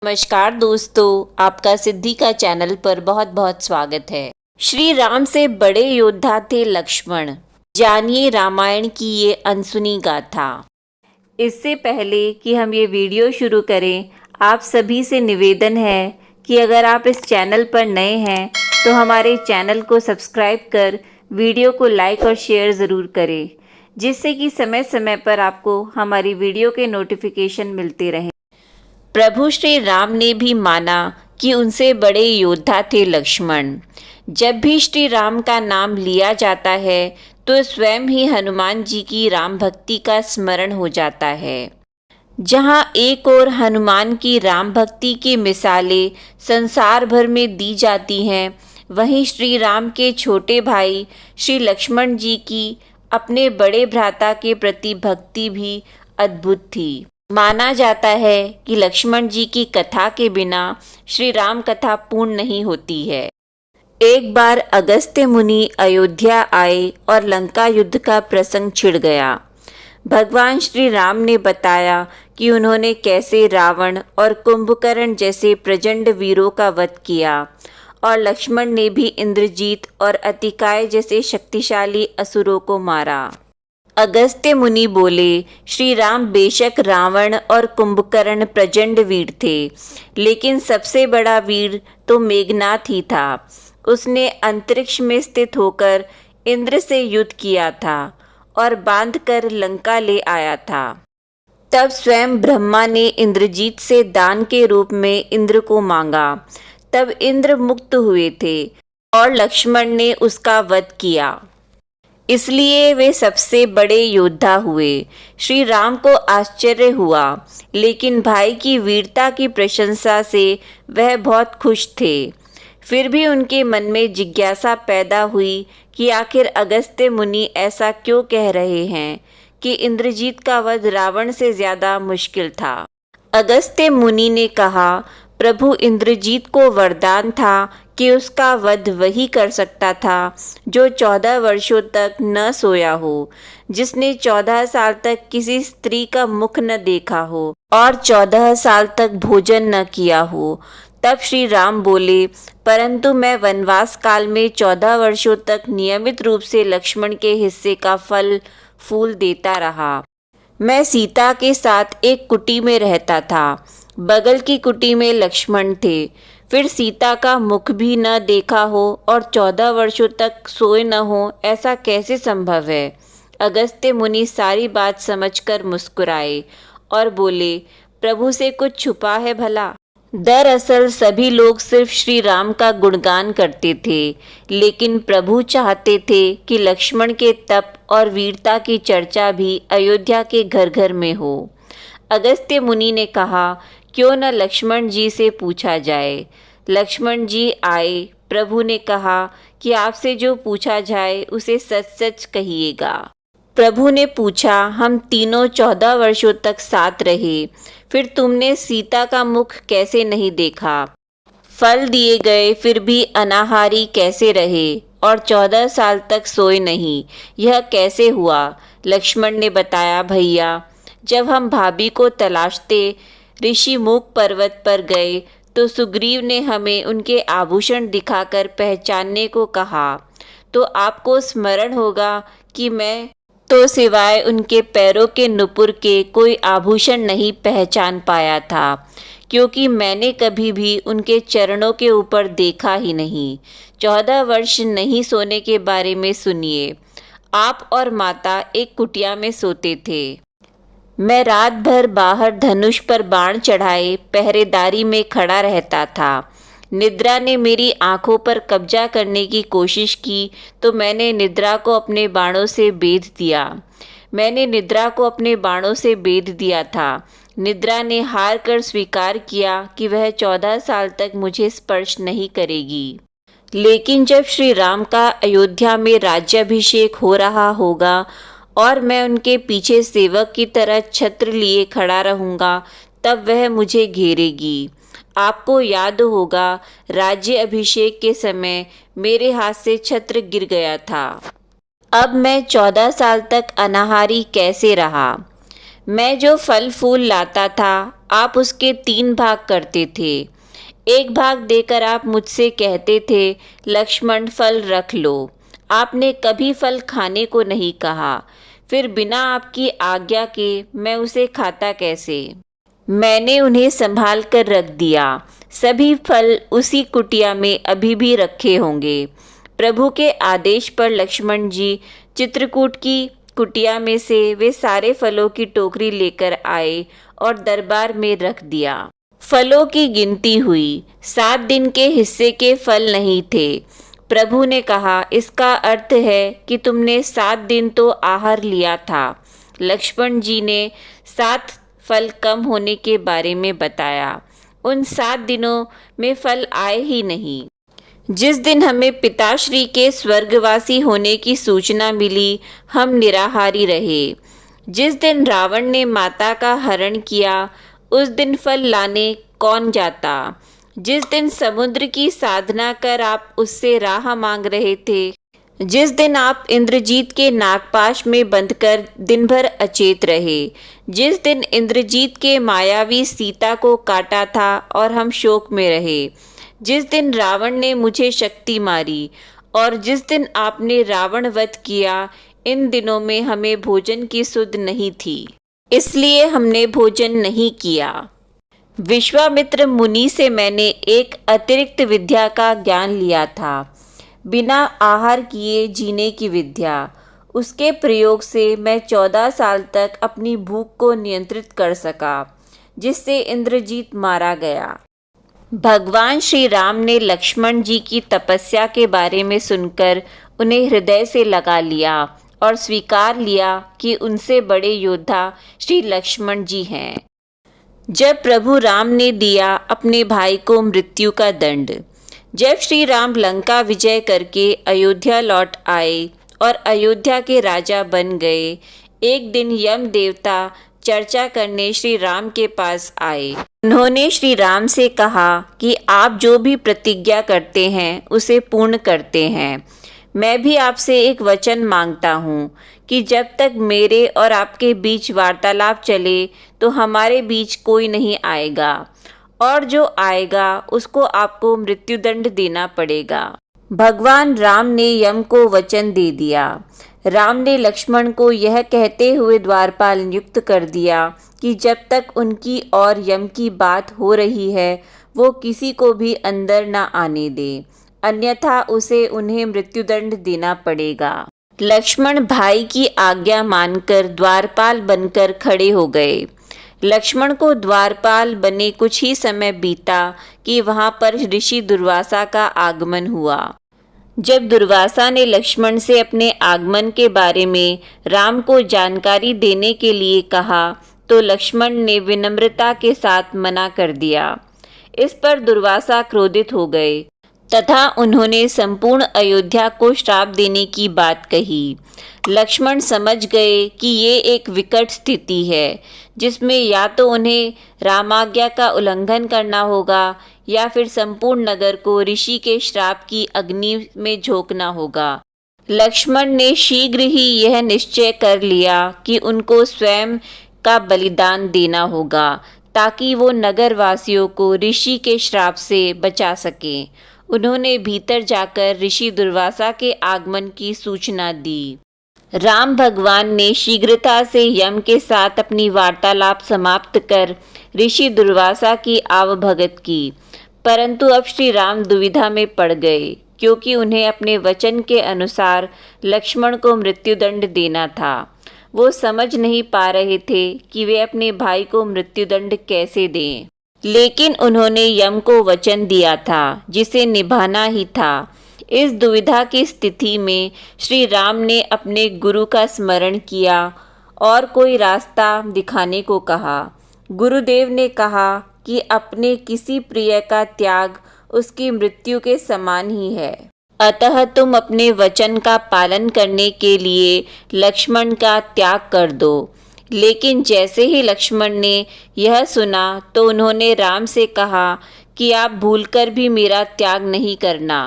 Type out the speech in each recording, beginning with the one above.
नमस्कार दोस्तों, आपका सिद्धि का चैनल पर बहुत बहुत स्वागत है। श्री राम से बड़े योद्धा थे लक्ष्मण। जानिए रामायण की ये अनसुनी गाथा। इससे पहले कि हम ये वीडियो शुरू करें, आप सभी से निवेदन है कि अगर आप इस चैनल पर नए हैं तो हमारे चैनल को सब्सक्राइब कर वीडियो को लाइक और शेयर ज़रूर करें, जिससे कि समय समय पर आपको हमारी वीडियो के नोटिफिकेशन मिलते रहें। प्रभु श्री राम ने भी माना कि उनसे बड़े योद्धा थे लक्ष्मण। जब भी श्री राम का नाम लिया जाता है तो स्वयं ही हनुमान जी की राम भक्ति का स्मरण हो जाता है। जहाँ एक ओर हनुमान की राम भक्ति की मिसालें संसार भर में दी जाती हैं, वहीं श्री राम के छोटे भाई श्री लक्ष्मण जी की अपने बड़े भ्राता के प्रति भक्ति भी अद्भुत थी। माना जाता है कि लक्ष्मण जी की कथा के बिना श्री राम कथा पूर्ण नहीं होती है। एक बार अगस्त्य मुनि अयोध्या आए और लंका युद्ध का प्रसंग छिड़ गया। भगवान श्री राम ने बताया कि उन्होंने कैसे रावण और कुंभकर्ण जैसे प्रचंड वीरों का वध किया, और लक्ष्मण ने भी इंद्रजीत और अतिकाय जैसे शक्तिशाली असुरों को मारा। अगस्त्य मुनि बोले, श्री राम बेशक रावण और कुंभकर्ण प्रचंड वीर थे, लेकिन सबसे बड़ा वीर तो मेघनाथ ही था। उसने अंतरिक्ष में स्थित होकर इंद्र से युद्ध किया था और बांधकर लंका ले आया था। तब स्वयं ब्रह्मा ने इंद्रजीत से दान के रूप में इंद्र को मांगा। तब इंद्र मुक्त हुए थे और लक्ष्मण ने उसका वध किया, इसलिए वे सबसे बड़े योद्धा हुए। श्री राम को आश्चर्य हुआ, लेकिन भाई की वीरता की प्रशंसा से वह बहुत खुश थे। फिर भी उनके मन में जिज्ञासा पैदा हुई कि आखिर अगस्त्य मुनि ऐसा क्यों कह रहे हैं कि इंद्रजीत का वध रावण से ज़्यादा मुश्किल था। अगस्त्य मुनि ने कहा, प्रभु इंद्रजीत को वरदान था कि उसका वध वही कर सकता था जो 14 वर्षों तक न सोया हो, जिसने 14 साल तक किसी स्त्री का मुख न देखा हो और 14 साल तक भोजन न किया हो। तब श्री राम बोले, परंतु मैं वनवास काल में 14 वर्षों तक नियमित रूप से लक्ष्मण के हिस्से का फल फूल देता रहा। मैं सीता के साथ एक कुटी में रहता था। बगल की कुटी में लक्ष्मण थे। फिर सीता का मुख भी न देखा हो और 14 वर्षों तक सोए न हो, ऐसा कैसे संभव है। अगस्त्य मुनि सारी बात समझकर मुस्कुराए और बोले, प्रभु से कुछ छुपा है भला। दरअसल सभी लोग सिर्फ श्री राम का गुणगान करते थे, लेकिन प्रभु चाहते थे कि लक्ष्मण के तप और वीरता की चर्चा भी अयोध्या के घर घर में हो। अगस्त्य मुनि ने कहा, क्यों न लक्ष्मण जी से पूछा जाए। लक्ष्मण जी आए। प्रभु ने कहा कि आपसे जो पूछा जाए उसे सच सच कहिएगा। प्रभु ने पूछा, हम तीनों 14 वर्षों तक साथ रहे, फिर तुमने सीता का मुख कैसे नहीं देखा? फल दिए गए फिर भी अनाहारी कैसे रहे और 14 साल तक सोए नहीं, यह कैसे हुआ? लक्ष्मण ने बताया, भैया, जब हम भाभी को तलाशते ऋषि मूक पर्वत पर गए तो सुग्रीव ने हमें उनके आभूषण दिखाकर पहचानने को कहा। तो आपको स्मरण होगा कि मैं तो सिवाय उनके पैरों के नुपुर के कोई आभूषण नहीं पहचान पाया था, क्योंकि मैंने कभी भी उनके चरणों के ऊपर देखा ही नहीं। 14 वर्ष नहीं सोने के बारे में सुनिए। आप और माता एक कुटिया में सोते थे। मैं रात भर बाहर धनुष पर बाण चढ़ाए पहरेदारी में खड़ा रहता था। निद्रा ने मेरी आंखों पर कब्जा करने की कोशिश की तो मैंने निद्रा को अपने बाणों से बेध दिया था। निद्रा ने हार कर स्वीकार किया कि वह 14 साल तक मुझे स्पर्श नहीं करेगी। लेकिन जब श्री राम का अयोध्या में राज्याभिषेक हो रहा होगा और मैं उनके पीछे सेवक की तरह छत्र लिए खड़ा रहूँगा, तब वह मुझे घेरेगी। आपको याद होगा, राज्य अभिषेक के समय मेरे हाथ से छत्र गिर गया था। अब मैं 14 साल तक अनाहारी कैसे रहा? मैं जो फल फूल लाता था आप उसके 3 भाग करते थे। एक भाग देकर आप मुझसे कहते थे, लक्ष्मण फल रख लो। आपने कभी फल खाने को नहीं कहा। फिर बिना आपकी आज्ञा के मैं उसे खाता कैसे? मैंने उन्हें संभाल कर रख दिया। सभी फल उसी कुटिया में अभी भी रखे होंगे। प्रभु के आदेश पर लक्ष्मण जी चित्रकूट की कुटिया में से वे सारे फलों की टोकरी लेकर आए और दरबार में रख दिया। फलों की गिनती हुई। 7 दिन के हिस्से के फल नहीं थे। प्रभु ने कहा, इसका अर्थ है कि तुमने 7 दिन तो आहार लिया था। लक्ष्मण जी ने 7 फल कम होने के बारे में बताया। उन 7 दिनों में फल आए ही नहीं। जिस दिन हमें पिताश्री के स्वर्गवासी होने की सूचना मिली, हम निराहारी रहे। जिस दिन रावण ने माता का हरण किया, उस दिन फल लाने कौन जाता? जिस दिन समुद्र की साधना कर आप उससे राह मांग रहे थे, जिस दिन आप इंद्रजीत के नागपाश में बंधकर दिन भर अचेत रहे, जिस दिन इंद्रजीत के मायावी सीता को काटा था और हम शोक में रहे, जिस दिन रावण ने मुझे शक्ति मारी और जिस दिन आपने रावण वध किया, इन दिनों में हमें भोजन की सुध नहीं थी, इसलिए हमने भोजन नहीं किया। विश्वामित्र मुनि से मैंने एक अतिरिक्त विद्या का ज्ञान लिया था, बिना आहार किए जीने की विद्या। उसके प्रयोग से मैं 14 साल तक अपनी भूख को नियंत्रित कर सका, जिससे इंद्रजीत मारा गया। भगवान श्री राम ने लक्ष्मण जी की तपस्या के बारे में सुनकर उन्हें हृदय से लगा लिया और स्वीकार लिया कि उनसे बड़े योद्धा श्री लक्ष्मण जी हैं। जब प्रभु राम ने दिया अपने भाई को मृत्यु का दंड, जब श्री राम लंका विजय करके अयोध्या लौट आए और अयोध्या के राजा बन गए, एक दिन यम देवता चर्चा करने श्री राम के पास आए। उन्होंने श्री राम से कहा कि आप जो भी प्रतिज्ञा करते हैं उसे पूर्ण करते हैं। मैं भी आपसे एक वचन मांगता हूँ कि जब तक मेरे और आपके बीच वार्तालाप चले तो हमारे बीच कोई नहीं आएगा, और जो आएगा उसको आपको मृत्युदंड देना पड़ेगा। भगवान राम ने यम को वचन दे दिया। राम ने लक्ष्मण को यह कहते हुए द्वारपाल नियुक्त कर दिया कि जब तक उनकी और यम की बात हो रही है, वो किसी को भी अंदर न आने दे, अन्यथा उसे उन्हें मृत्युदंड देना पड़ेगा। लक्ष्मण भाई की आज्ञा मानकर द्वारपाल बनकर खड़े हो गए। लक्ष्मण को द्वारपाल बने कुछ ही समय बीता कि वहाँ पर ऋषि दुर्वासा का आगमन हुआ। जब दुर्वासा ने लक्ष्मण से अपने आगमन के बारे में राम को जानकारी देने के लिए कहा, तो लक्ष्मण ने विनम्रता के साथ मना कर दिया। इस पर दुर्वासा क्रोधित हो गए तथा उन्होंने संपूर्ण अयोध्या को श्राप देने की बात कही। लक्ष्मण समझ गए कि ये एक विकट स्थिति है, जिसमें या तो उन्हें रामाज्ञा का उल्लंघन करना होगा या फिर संपूर्ण नगर को ऋषि के श्राप की अग्नि में झोंकना होगा। लक्ष्मण ने शीघ्र ही यह निश्चय कर लिया कि उनको स्वयं का बलिदान देना होगा, ताकि वो नगरवासियों को ऋषि के श्राप से बचा सकें। उन्होंने भीतर जाकर ऋषि दुर्वासा के आगमन की सूचना दी। राम भगवान ने शीघ्रता से यम के साथ अपनी वार्तालाप समाप्त कर ऋषि दुर्वासा की आवभगत की, परंतु अब श्री राम दुविधा में पड़ गए, क्योंकि उन्हें अपने वचन के अनुसार लक्ष्मण को मृत्युदंड देना था। वो समझ नहीं पा रहे थे कि वे अपने भाई को मृत्युदंड कैसे दें, लेकिन उन्होंने यम को वचन दिया था जिसे निभाना ही था। इस दुविधा की स्थिति में श्री राम ने अपने गुरु का स्मरण किया और कोई रास्ता दिखाने को कहा। गुरुदेव ने कहा कि अपने किसी प्रिय का त्याग उसकी मृत्यु के समान ही है, अतः तुम अपने वचन का पालन करने के लिए लक्ष्मण का त्याग कर दो। लेकिन जैसे ही लक्ष्मण ने यह सुना तो उन्होंने राम से कहा कि आप भूलकर भी मेरा त्याग नहीं करना।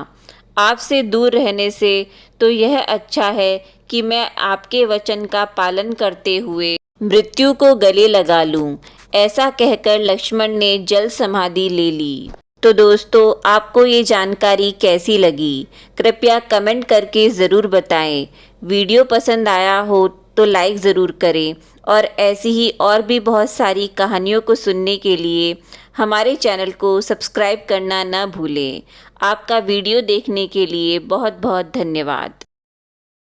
आपसे दूर रहने से तो यह अच्छा है कि मैं आपके वचन का पालन करते हुए मृत्यु को गले लगा लूं। ऐसा कहकर लक्ष्मण ने जल समाधि ले ली। तो दोस्तों, आपको ये जानकारी कैसी लगी? कृपया कमेंट करके ज़रूर बताएं। वीडियो पसंद आया हो तो लाइक ज़रूर करें और ऐसी ही और भी बहुत सारी कहानियों को सुनने के लिए हमारे चैनल को सब्सक्राइब करना ना भूलें। आपका वीडियो देखने के लिए बहुत बहुत धन्यवाद।